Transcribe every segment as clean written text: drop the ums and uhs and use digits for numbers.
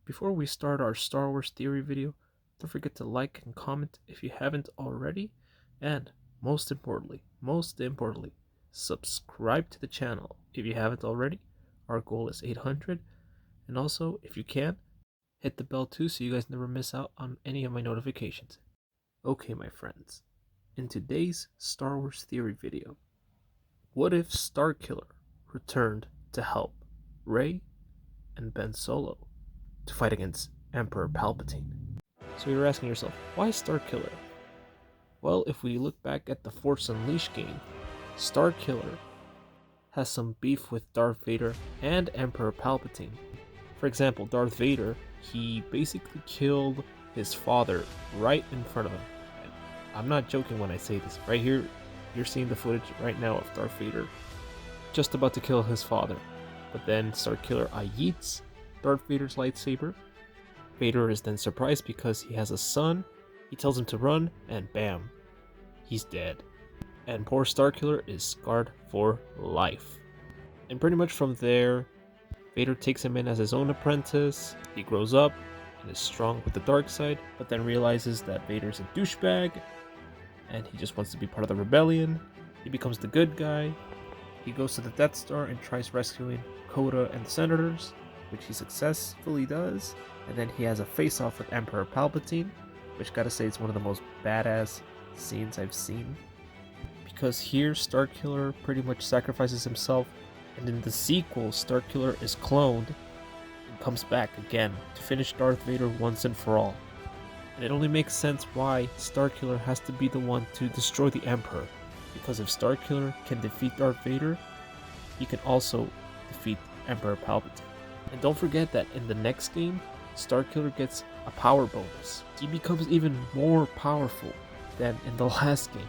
Before we start our Star Wars theory video, don't forget to like and comment if you haven't already, and most importantly, subscribe to the channel if you haven't already. Our goal is 800, and also, if you can, hit the bell too so you guys never miss out on any of my notifications. Okay, my friends, in today's Star Wars theory video, what if Starkiller returned to help Rey and Ben Solo to fight against Emperor Palpatine? So you're asking yourself, why Starkiller? Well, if we look back at the Force Unleashed game, Starkiller has some beef with Darth Vader and Emperor Palpatine. For example, Darth Vader, he basically killed his father right in front of him. And I'm not joking when I say this. Right here, you're seeing the footage right now of Darth Vader just about to kill his father. But then Starkiller yeets Darth Vader's lightsaber. Vader is then surprised because he has a son. He tells him to run, and bam, he's dead. And poor Starkiller is scarred for life. And pretty much from there, Vader takes him in as his own apprentice. He grows up and is strong with the dark side, but then realizes that Vader's a douchebag and he just wants to be part of the rebellion. He becomes the good guy. He goes to the Death Star and tries rescuing Coda and the Senators, which he successfully does. And then he has a face-off with Emperor Palpatine, which gotta say is one of the most badass scenes I've seen. Because here, Starkiller pretty much sacrifices himself, and in the sequel, Starkiller is cloned and comes back again to finish Darth Vader once and for all. And it only makes sense why Starkiller has to be the one to destroy the Emperor, because if Starkiller can defeat Darth Vader, he can also defeat Emperor Palpatine. And don't forget that in the next game, Starkiller gets a power bonus. He becomes even more powerful than in the last game.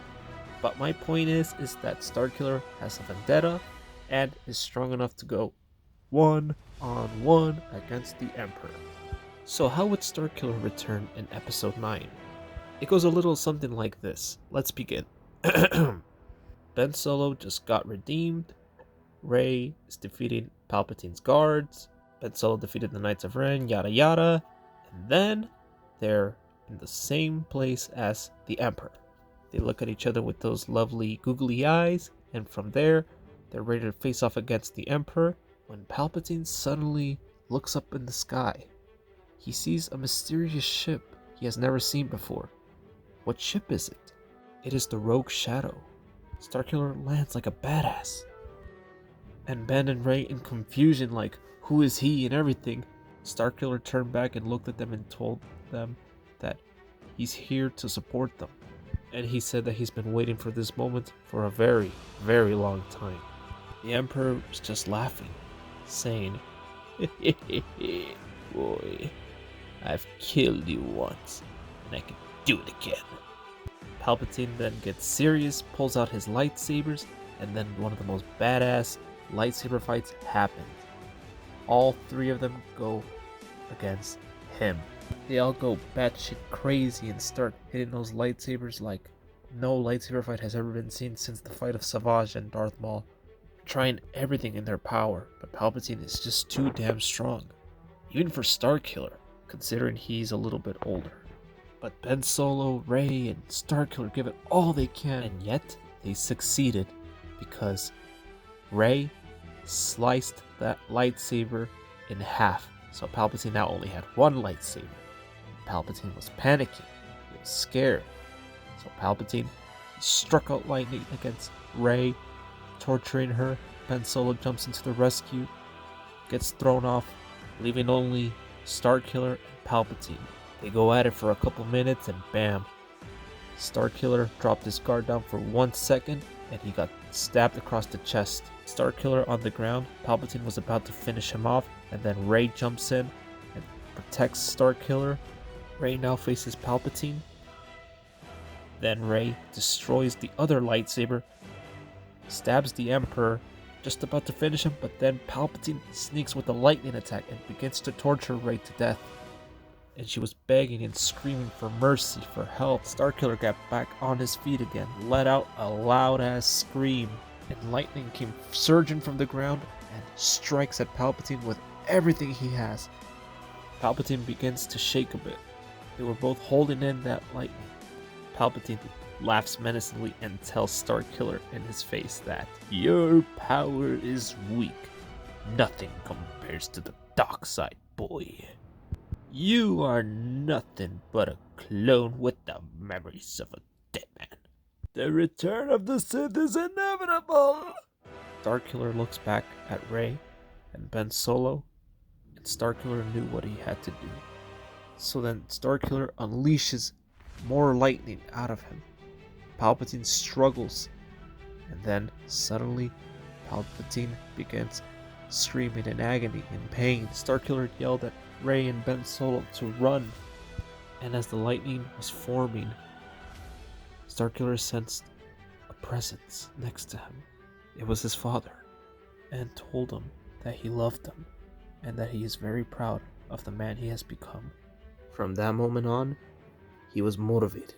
But my point is that Starkiller has a vendetta and is strong enough to go one-on-one against the Emperor. So how would Starkiller return in Episode 9? It goes a little something like this. Let's begin. Ben Solo just got redeemed. Rey is defeating Palpatine's guards. Ben Solo defeated the Knights of Ren, yada yada. And then they're in the same place as the Emperor. They look at each other with those lovely googly eyes, and from there, they're ready to face off against the Emperor when Palpatine suddenly looks up in the sky. He sees a mysterious ship he has never seen before. What ship is it? It is the Rogue Shadow. Starkiller lands like a badass. And Ben and Rey in confusion, like, who is he and everything. Starkiller turned back and looked at them and told them that he's here to support them. And he said that he's been waiting for this moment for a very, very long time. The Emperor was just laughing, saying, "Boy, I've killed you once, and I can do it again." Palpatine then gets serious, pulls out his lightsabers, and then one of the most badass lightsaber fights happens. All three of them go against him. They all go batshit crazy and start hitting those lightsabers like no lightsaber fight has ever been seen since the fight of Savage and Darth Maul. Trying everything in their power, but Palpatine is just too damn strong. Even for Starkiller, considering he's a little bit older. But Ben Solo, Rey, and Starkiller give it all they can, and yet they succeeded because Rey sliced that lightsaber in half. So Palpatine now only had one lightsaber. Palpatine was panicking. He was scared. So Palpatine struck out lightning against Rey, torturing her. Ben Solo jumps into the rescue, gets thrown off, leaving only Starkiller and Palpatine. They go at it for a couple minutes and bam. Starkiller dropped his guard down for 1 second and he got stabbed across the chest. Starkiller on the ground. Palpatine was about to finish him off, and then Rey jumps in and protects Starkiller. Rey now faces Palpatine. Then Rey destroys the other lightsaber, stabs the Emperor, just about to finish him, but then Palpatine sneaks with a lightning attack and begins to torture Rey to death. And she was begging and screaming for mercy, for help. Starkiller got back on his feet again, let out a loud-ass scream, and lightning came surging from the ground and strikes at Palpatine with everything he has. Palpatine begins to shake a bit. They were both holding in that lightning. Palpatine laughs menacingly and tells Starkiller in his face that your power is weak. Nothing compares to the dark side, boy. You are nothing but a clone with the memories of a dead man. The return of the Sith is inevitable. Starkiller looks back at Rey and Ben Solo, and Starkiller knew what he had to do. So then Starkiller unleashes more lightning out of him. Palpatine struggles, and then suddenly Palpatine begins screaming in agony and pain. Starkiller yelled at Rey and Ben Solo to run, and as the lightning was forming, Starkiller sensed a presence next to him. It was his father, and told him that he loved him and that he is very proud of the man he has become. From that moment on, he was motivated,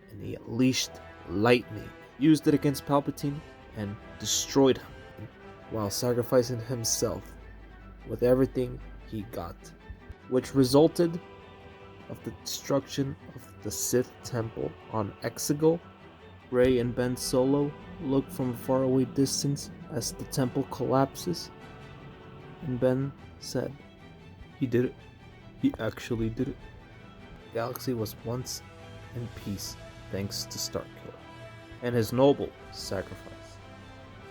and he unleashed lightning, used it against Palpatine, and destroyed him, while sacrificing himself with everything he got, which resulted of the destruction of the Sith Temple on Exegol. Rey and Ben Solo look from a faraway distance as the temple collapses, and Ben said, "He did it. He actually did it." The galaxy was once in peace thanks to Starkiller and his noble sacrifice.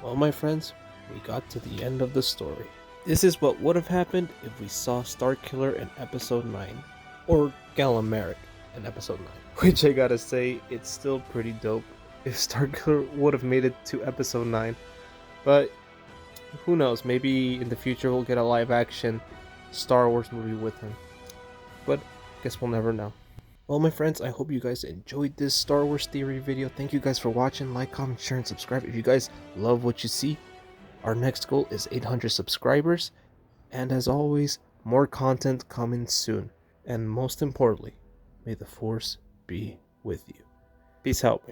Well, my friends, we got to the end of the story. This is what would have happened if we saw Starkiller in Episode 9, or Galamaric in Episode 9. Which I gotta say, it's still pretty dope if Starkiller would have made it to Episode 9. But who knows, maybe in the future we'll get a live action Star Wars movie with him. But I guess we'll never know. Well, my friends, I hope you guys enjoyed this Star Wars Theory video. Thank you guys for watching. Like, comment, share, and subscribe if you guys love what you see. Our next goal is 800 subscribers. And as always, more content coming soon. And most importantly, may the Force be with you. Peace out.